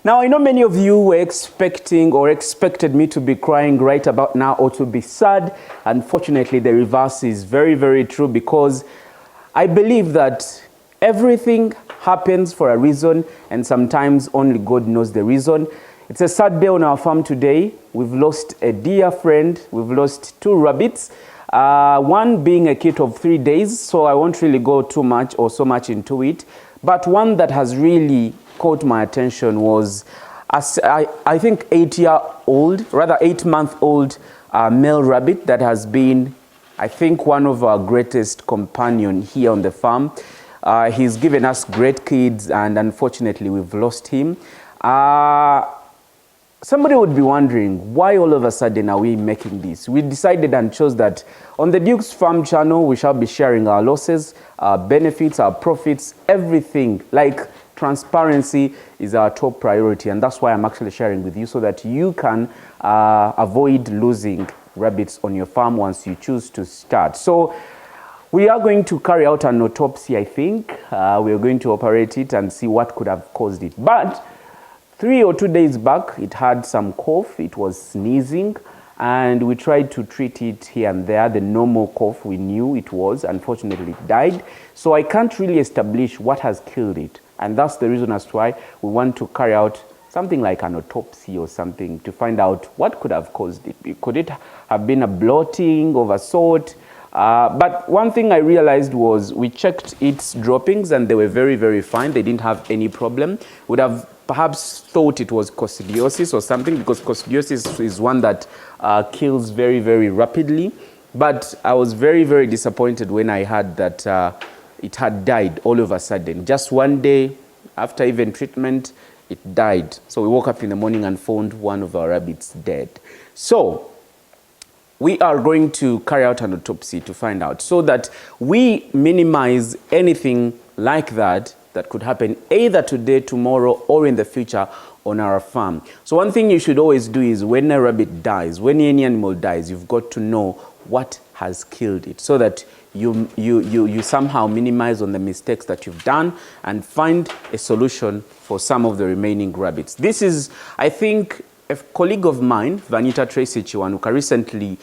Now, I know many of you were expecting or expected me to be crying right about now or to be sad. Unfortunately, the reverse is very, very true, because I believe that everything happens for a reason, and sometimes only God knows the reason. It's a sad day on our farm today. We've lost a dear friend. We've lost two rabbits, one being a kid of 3 days, so I won't really go too much or so much into it. But one that has really caught my attention was, I think, 8-month-old male rabbit that has been, I think, one of our greatest companion here on the farm. He's given us great kids, and unfortunately we've lost him. Somebody would be wondering, why all of a sudden are we making this? We decided and chose that on the Duke's Farm channel, we shall be sharing our losses, our benefits, our profits, everything. Like, transparency is our top priority, and that's why I'm actually sharing with you, so that you can avoid losing rabbits on your farm once you choose to start. So we are going to carry out an autopsy, I think. We're going to operate it and see what could have caused it. But 3 or 2 days back, it had some cough, it was sneezing, and we tried to treat it here and there. The normal cough we knew it was, unfortunately it died. So I can't really establish what has killed it. And that's the reason as to why we want to carry out something like an autopsy or something to find out what could have caused it. Could it have been a bloating of a sort? But one thing I realized was we checked its droppings and they were very, very fine. They didn't have any problem. Would have perhaps thought it was coccidiosis or something, because coccidiosis is one that kills very, very rapidly. But I was very, very disappointed when I heard that it had died all of a sudden. Just one day after even treatment, it died. So we woke up in the morning and found one of our rabbits dead. So we are going to carry out an autopsy to find out, so that we minimize anything like that that could happen either today, tomorrow, or in the future on our farm. So one thing you should always do is, when a rabbit dies, when any animal dies, you've got to know what has killed it, so that you somehow minimize on the mistakes that you've done and find a solution for some of the remaining rabbits. This is, I think, a colleague of mine, Vanita Tracy Chiwanuka, recently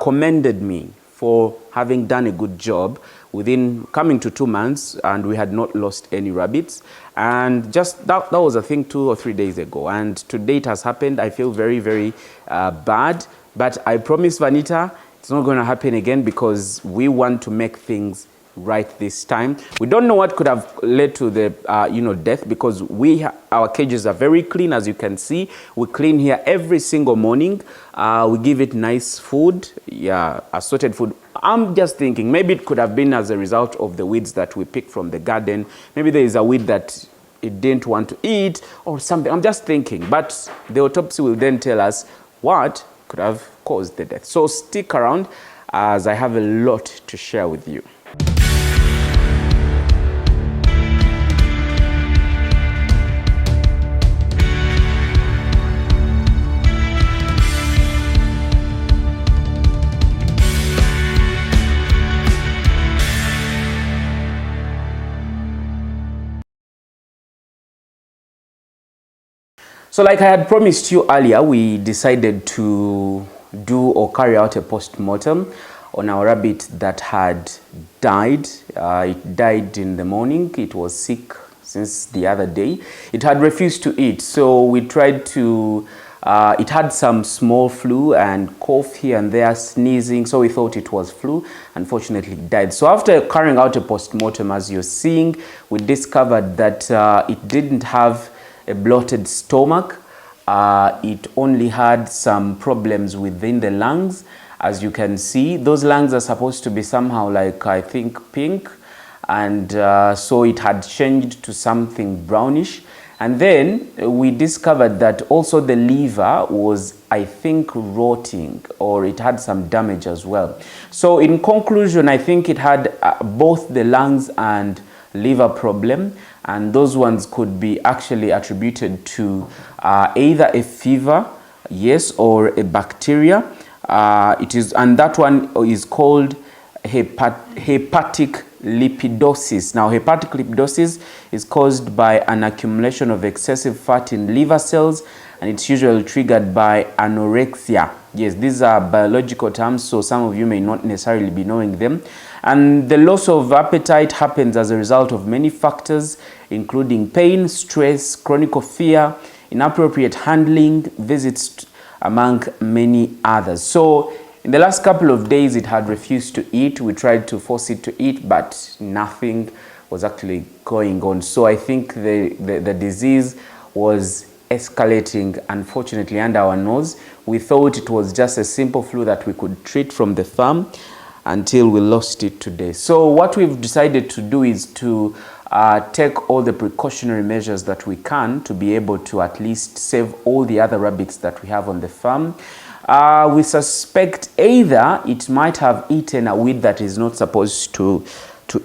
commended me for having done a good job within coming to 2 months, and we had not lost any rabbits. And just that was, I think, 2 or 3 days ago. And today it has happened. I feel very, very bad. But I promise Vanita, it's not going to happen again, because we want to make things right this time. We don't know what could have led to the death, because our cages are very clean, as you can see. We clean here every single morning. We give it nice food, assorted food. I'm just thinking maybe it could have been as a result of the weeds that we picked from the garden. Maybe there is a weed that it didn't want to eat or something. I'm just thinking, but the autopsy will then tell us what could have caused the death. So stick around, as I have a lot to share with you. So like I had promised you earlier, we decided to do or carry out a post-mortem on our rabbit that had died. It died in the morning. It was sick since the other day. It had refused to eat. So we tried to, it had some small flu and cough here and there, sneezing. So we thought it was flu. Unfortunately, it died. So after carrying out a post-mortem, as you're seeing, we discovered that it didn't have a bloated stomach. It only had some problems within the lungs. As you can see, those lungs are supposed to be somehow like, I think, pink. And so it had changed to something brownish. And then we discovered that also the liver was, I think, rotting, or it had some damage as well. So in conclusion, I think it had both the lungs and liver problem, and those ones could be actually attributed to either a fever, yes, or a bacteria. And that one is called hepatic lipidosis. Now, hepatic lipidosis is caused by an accumulation of excessive fat in liver cells, and it's usually triggered by anorexia. Yes, these are biological terms, so some of you may not necessarily be knowing them. And the loss of appetite happens as a result of many factors, including pain, stress, chronic fear, inappropriate handling, visits, among many others. So in the last couple of days, it had refused to eat. We tried to force it to eat, but nothing was actually going on. So I think the disease was escalating, unfortunately, under our nose. We thought it was just a simple flu that we could treat from the farm until we lost it today. So what we've decided to do is to take all the precautionary measures that we can to be able to at least save all the other rabbits that we have on the farm. We suspect either it might have eaten a weed that is not supposed to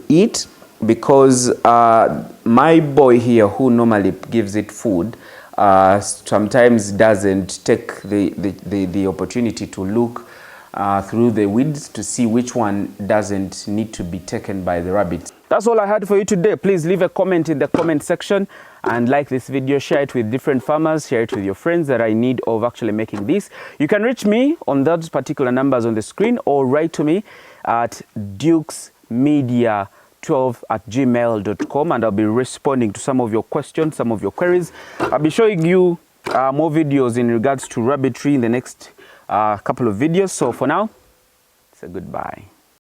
eat, because my boy here, who normally gives it food, sometimes doesn't take the opportunity to look through the weeds to see which one doesn't need to be taken by the rabbits. That's all I had for you today. Please leave a comment in the comment section and like this video, share it with different farmers, share it with your friends that are in need of actually making this. You can reach me on those particular numbers on the screen, or write to me at dukesmedia12@gmail.com, and I'll be responding to some of your questions, some of your queries. I'll be showing you more videos in regards to rabbitry in the next couple of videos. So for now, it's a goodbye.